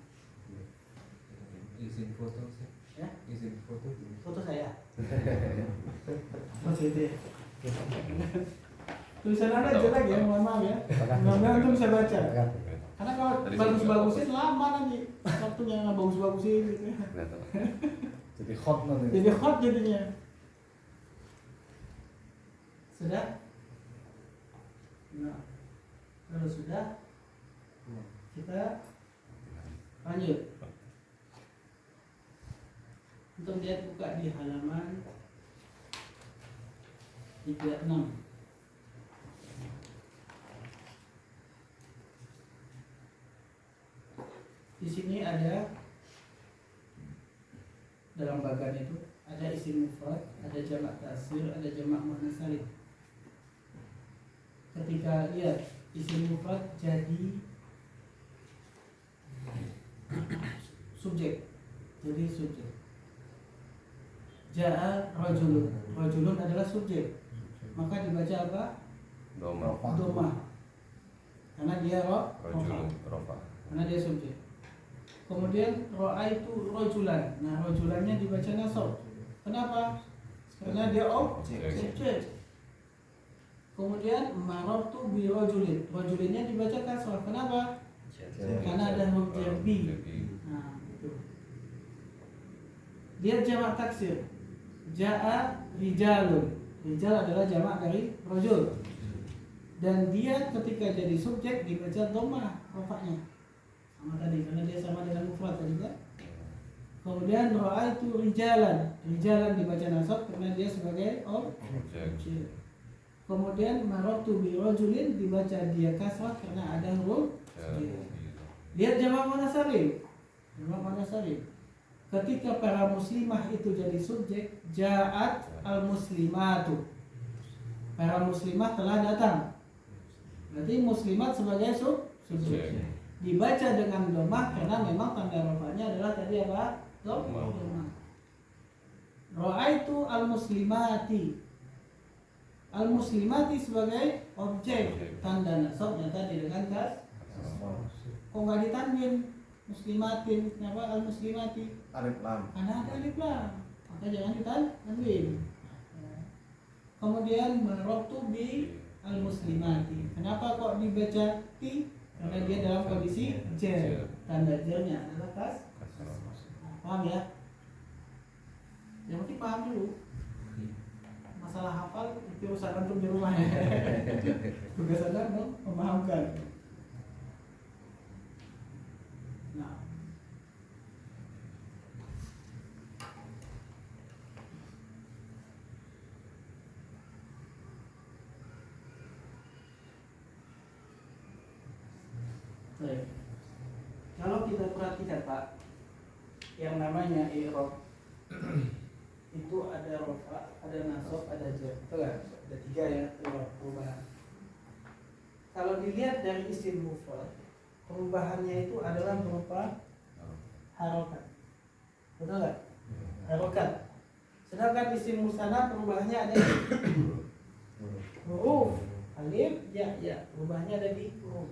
Izin foto sih. Ya? Izin foto. Foto saya. Positif. Tulisan Anda jelek ya, mohon maaf ya. Mudah-mudahan antum bisa baca. Karena kalau bagus-bagusin lama nanti waktunya nggak bagus-bagusin gitu ya. Jadi hot nanti. Jadi hot jadinya. Sudah? Nah, kalau sudah, kita lanjut. Untuk lihat buka di halaman 36. Di sini ada dalam bagan itu ada isim mufrad, ada jamak taksir, ada jamak muannas salim. Ketika lihat isim mufrad jadi subjek, Ja'a rajulun, rajulun adalah subjek, maka dibaca apa? Doma, karena dia Rajulun. Rofa. karena dia subjek. Kemudian ra'aitu rajulan. Nah, rajulannya dibaca nasab. Kenapa? Karena dia objek. Kemudian marartu bi rajulin. Rajulinnya dibaca kasrah. Kenapa? Karena ada huruf jarbi. Nah, itu. Dia jamak taksir. Ja'a rijalun. Rijal adalah jamak dari rajul. Dan dia ketika jadi subjek dibaca dhammah rafa'nya. Sama tadi karena dia sama dengan mufrad tadi kan. Kemudian ra'aitu rijalan. Rijalan dibaca nasab karena dia sebagai objek. Kemudian marartu bi rajulin dibaca dia kasrah karena ada huruf jar. Lihat jamak muannas salim. Jamak muannas salim. Ketika para muslimah itu jadi subjek, ja'at al-muslimatu. Para muslimah telah datang. Berarti muslimat sebagai subjek. Dibaca dengan dhammah karena memang tanda rafa'nya adalah tadi apa? Dhammah. Ra'aitu al-muslimati. Al-muslimati sebagai objek, tanda nasabnya tadi dengan kas. Kok nggak ditanwin? Muslimatin, kenapa al-muslimati? Alif lam. Karena ada alif lam, maka jangan ditanwin. Kemudian marartu bi al-muslimati. Kenapa kok dibaca ti? Karena dia dalam kondisi jar. Tanda jarnya adalah kas. Paham ya? Yang penting paham dulu. Masalah hafal itu urusan antum di rumah ya. Tugas Anda memahamkan. Nah, baik. Kalau kita perhatikan Pak, yang namanya i'rab itu ada rofa, ada nasab, ada jar. Betul nggak? Ada 3 ya perubahan. Kalau dilihat dari isim mufrad, perubahannya itu adalah berupa harokat. Betul nggak? Harokat. Sedangkan isim musanna perubahannya ada di huruf alif, ya, perubahannya ada di huruf.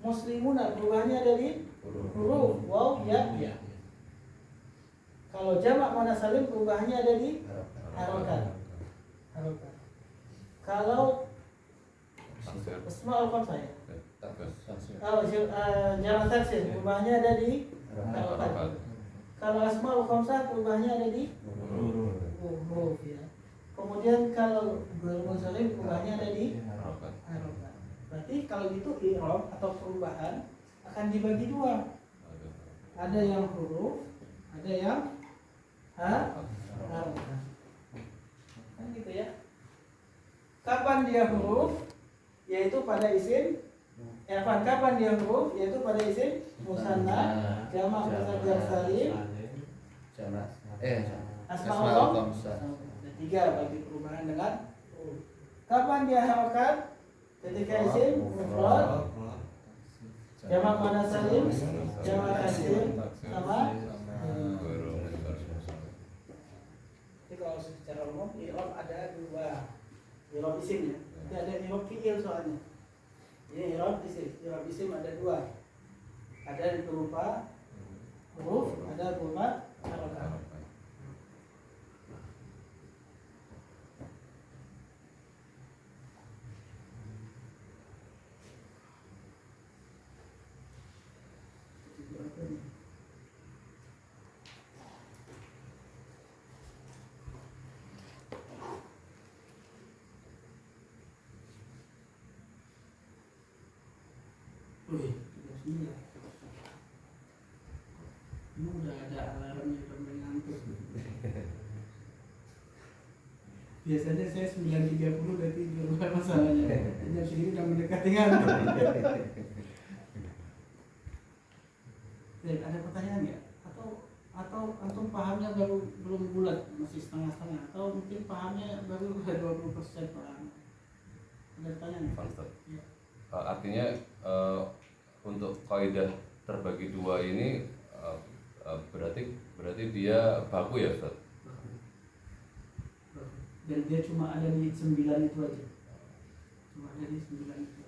Muslimuna perubahannya ada di huruf waw, ya. Kalau jamak muannas salim perubahannya ada di harokat. Kalau asmaul khamsah ya. Kalau jamak taksir perubahannya ada di harokat. Kalau asmaul khamsah perubahannya ada di huruf ya. Kemudian kalau ghairu munsalim perubahannya ada di harokat. Berarti kalau gitu i'rab atau perubahan akan dibagi 2. Ada yang huruf, ada yang harokat. Kan gitu ya. Kapan dia huruf? Yaitu pada isim kapan dia huruf? Yaitu pada isim musanna, jamak muzakkar salim, asmaul khamsah. Ada 3 bagi perubahan dengan huruf. Kapan dia harokat? Ketika isim mufrad, jamak muannas salim, jamak taksir sama. Jadi kalau secara umum i'rab ada 2. I'rab isim ya. Tapi ada i'rab fi'il soalnya. Ini i'rab isim ada 2. Ada berupa huruf, ada berupa harokat. Wih, 39. Ini udah ada alarmnya, udah mengantuk. Biasanya saya 9.30 udah tidur, bukan masalahnya. Jam segini udah mendekati ngantuk. Ada pertanyaan nggak? Atau antum pahamnya belum bulat, masih setengah-setengah, atau mungkin pahamnya baru 20% paham? Ada pertanyaan nggak? Ya. Artinya untuk kaidah terbagi 2 ini berarti dia baku ya Ustaz? Dan dia cuma ada di 9 itu aja. Cuma ada di 9 itu.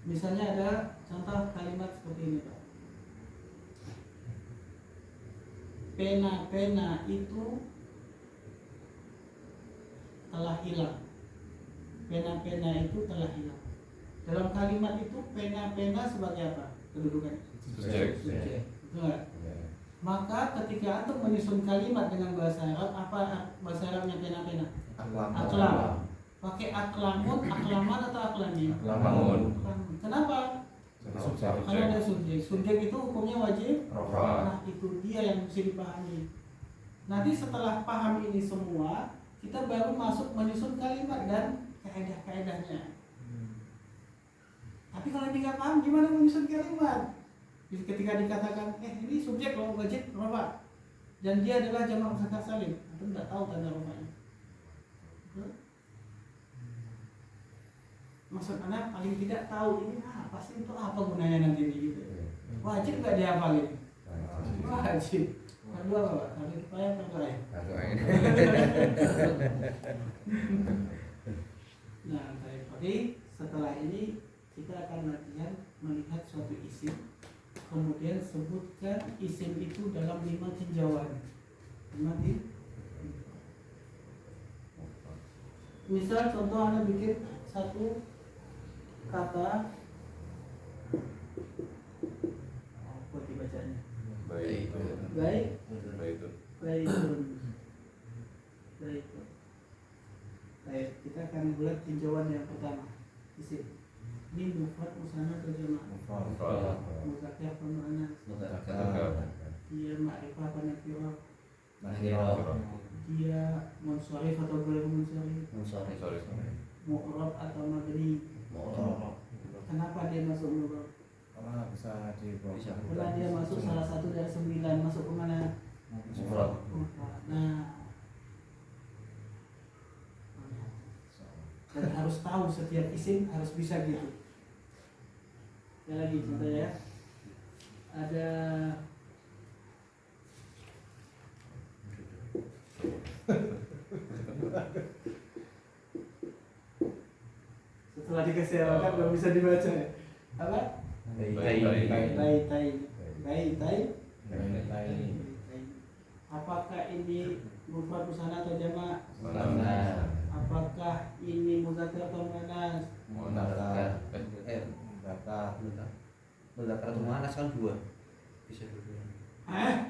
Misalnya ada contoh kalimat seperti ini Pak. Pena-pena itu telah hilang. Pena-pena itu telah hilang. Dalam kalimat itu pena-pena sebagai apa? Kedudukannya Subjek. Betul. Maka ketika antum menyusun kalimat dengan bahasa Arab, apa bahasa Arabnya pena-pena? Aklam. Pakai aklamun, aklaman atau aklamin? Aklamun. Kenapa? Karena ada subjek. Subjek itu hukumnya wajib. Nah, itu dia yang mesti dipahami. Nanti setelah paham ini semua, kita baru masuk menyusun kalimat dan kaidah-kaidahnya. Tapi kalau tidak paham gimana menyusun kalimat? Ketika dikatakan, ini subjek loh, wajib rofa, dan dia adalah jamak muzakkar salim, antum tidak tahu tanda rofanya. Maksud anak paling tidak tahu ini pasti itu apa gunanya nanti gitu. Wajib nggak dihafalin? Wajib. Kedua apa? Kalau supaya perkara. Nah, oke. Setelah ini kita akan latihan melihat suatu isim, kemudian sebutkan isim itu dalam 5 tinjauan. 5 misal contoh Anda bikin satu kata, apa dibacanya? Baik, kita akan buat tinjauan yang pertama. Isim. Ini mufrad, musanna atau jamak? Muzakkar atau muannas? Dia ma'rifah atau nakirah? Dia munsharif atau ghairu munsharif? Mu'rab atau mabni? Kenapa dia masuk mu'rab? Karena bisa Jadi Bisa. Karena dia masuk salah satu dari 9, masuk ke mana? Mufrad. Nah, dan harus tahu setiap isim harus bisa gitu. Sekali lagi contoh ya. Ada setelah dikasih alamat belum bisa dibaca ya. Apa? Baitai. Apakah ini mufrad musanna atau jamak? Musanna. Apakah ini muzakkar atau muannas? Muzakkar. Muzakkar atau muannas kan dua. Bisa dua-duanya.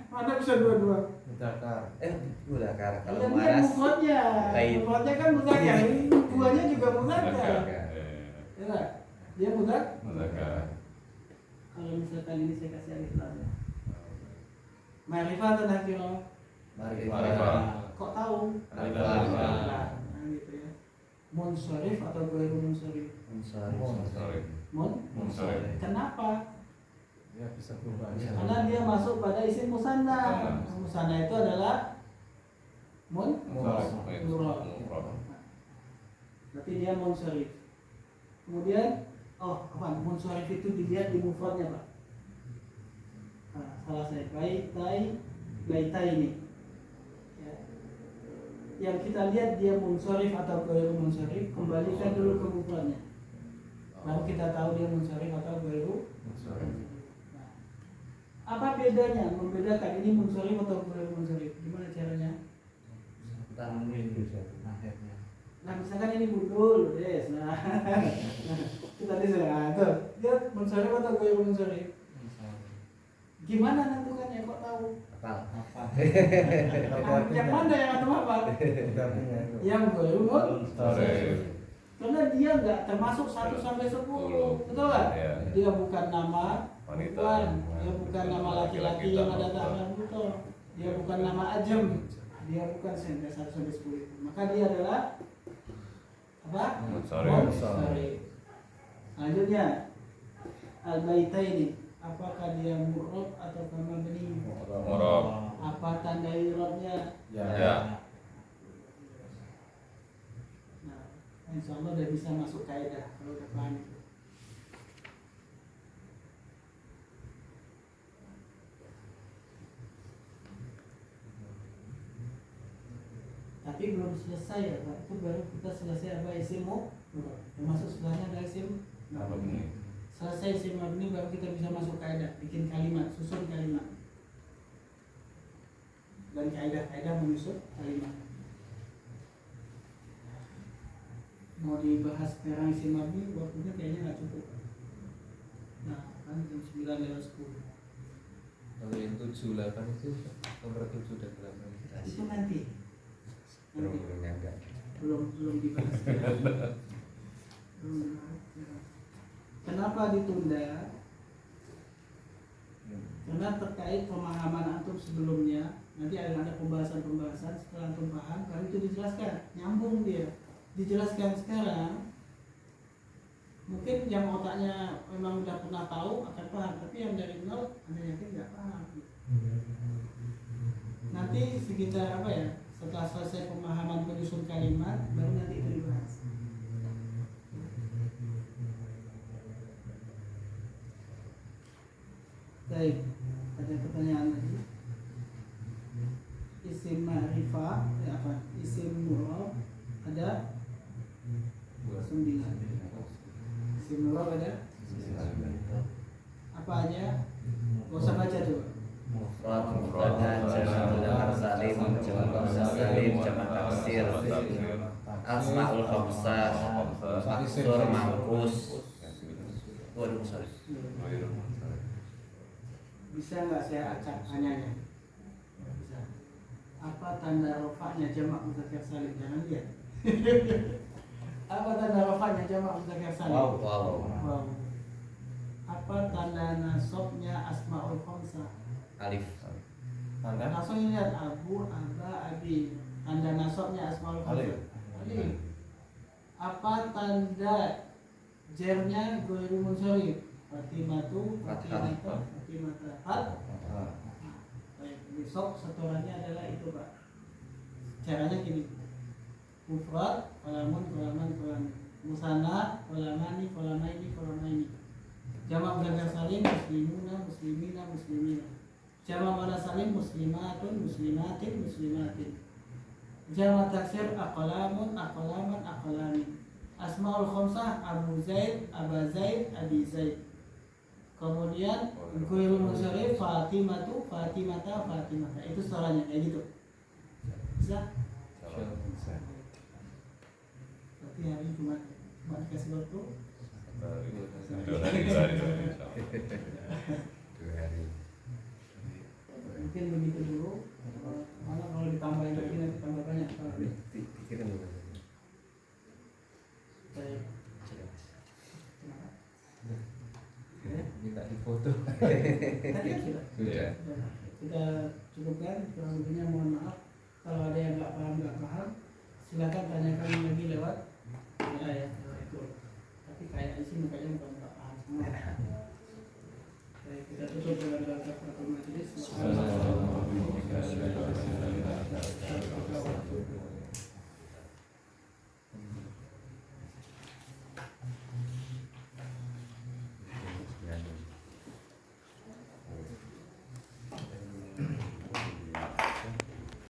Mana bisa dua-dua? Muzakkar. Muzakkar. Kalau Iya, dia muannas mufradnya. Bait. Mufradnya kan muzakkar. Ini duanya juga muzakkar. Ya nggak? Dia Muzakkar. Kalau misalkan ini saya kasih alif lam ya. Ma'rifah atau nakirah? Ma'rifah. Kok tahu? Ma'rifah. Nah, gitu ya. Munsharif atau ghairu munsharif? Munsharif. Munsharif. Kenapa? Ya bisa berubah. Karena dia masuk pada isim musanna. Musanna itu adalah Mufrad. murad. Berarti dia munsharif. Kemudian munsharif itu dilihat di mufradnya, Pak. Nah, salah saya. Baitai ini. Ya. Yang kita lihat dia munsharif atau ghairu munsharif, kembalikan dulu ke mufradnya. Baru kita tahu dia munsharif atau ghairu. Nah, apa bedanya membedakan ini munsharif atau ghairu munsharif? Gimana caranya? Nah, misalkan ini bundul, yes. Nah, itu tadi saya tuh. Dia munsharif atau ghairu munsharif? Gimana nentukannya? Kok tahu? Yang mana yang antum hafal? Yang ghairu munsharif. Karena dia nggak termasuk 1 sampai 10, betul nggak? Iya. Dia bukan nama Wanita. perempuan, dia bukan nama laki-laki yang ada tangan betul, dia bukan nama ajem, dia bukan sampai 1 sampai 10 itu. Maka dia adalah apa? Munsharif. Munsharif. Selanjutnya al-baitaini, apakah dia mu'rab atau mabni? Mu'rab. Apa tanda i'rabnya? Ya. Nah, insya Allah udah bisa masuk kaidah kalau udah paham itu. Tapi belum selesai ya Pak, itu baru kita selesai apa isim mufrad. Termasuk setelahnya ada isim mabni. Selesai isim mabni baru kita bisa masuk kaidah, bikin kalimat, susun kalimat. Dan kaidah menyusun kalimat. Mau dibahas sekarang isim mabni, waktunya kayaknya nggak cukup. Nah, kan jam 9 lewat 10. Kalau yang 7, 8 itu nomor 7 dan 8 Itu nanti. Nyangga. Belum dibahas. Kenapa ditunda? Karena terkait pemahaman antum sebelumnya. Nanti ada pembahasan setelah antum paham, baru itu dijelaskan, nyambung dia. Dijelaskan sekarang, mungkin yang otaknya memang udah pernah tahu akan paham, tapi yang dari nol anda yakin nggak paham. Nanti sekitar apa ya? Setelah selesai pemahaman penyusun kalimat, baru nanti itu dibahas. Baik, ada pertanyaan lagi? Isim ma'rifah, isim murab ada 9. Isim murab ada apa aja? Gak usah baca coba. Mufrad, mufradan, jamak mudzakkar salim, jamak muannas salim, jamak taksir, asmaul khamsah, maksur, mangkus. Waduh, sorry. Bisa nggak saya acak hanyanya? Bisa. Apa tanda rofaknya jamak mudzakkar salim? Jangan lihat. Apa tanda rofaknya jamak mudzakkar salim? Wow. Apa tanda nasabnya asmaul khamsah? Alif. Langsung lihat abu, aba, abi. Tanda nasabnya asmaul khamsah. Alif. Apa tanda jernya ghairu munsharif? Fatimatu, Fatimata, Fatimata. Baik, besok setorannya adalah itu Pak. Caranya gini. Mufrad, kolamun, kolaman, kolamin. Musanna, kolamani, kolamaini, kolamaini. Jamak mudzakkar salim muslimuna, muslimina, muslimina. Jamak muannas salim muslimatun, muslimatin, muslimatin. Jamak taksir aqlamun, aqlaman, aqlamin. Asmaul khamsah Abu Zaid, Aba Zaid, Abi Zaid. Kemudian Ghairul Munsharif Fatimatu, Fatimata, Fatimata. Itu suaranya kayak gitu. Bisa? Berarti hari Jumat dikasih waktu 2 hari insya Allah. 2 hari. mungkin begitu dulu. Malah kalau ditambahin lagi nanti tambah banyak. Pikiran dulu. Baik. Minta difoto. Tadi sudah. Sudah. Kita cukupkan. Kurang lebihnya mohon maaf. Kalau ada yang nggak paham, silakan tanyakan lagi lewat ya itu. Tapi kayak di sini kayaknya bukan nggak paham semua. Baik, kita tutup dengan doa kafaratul majelis. Ya.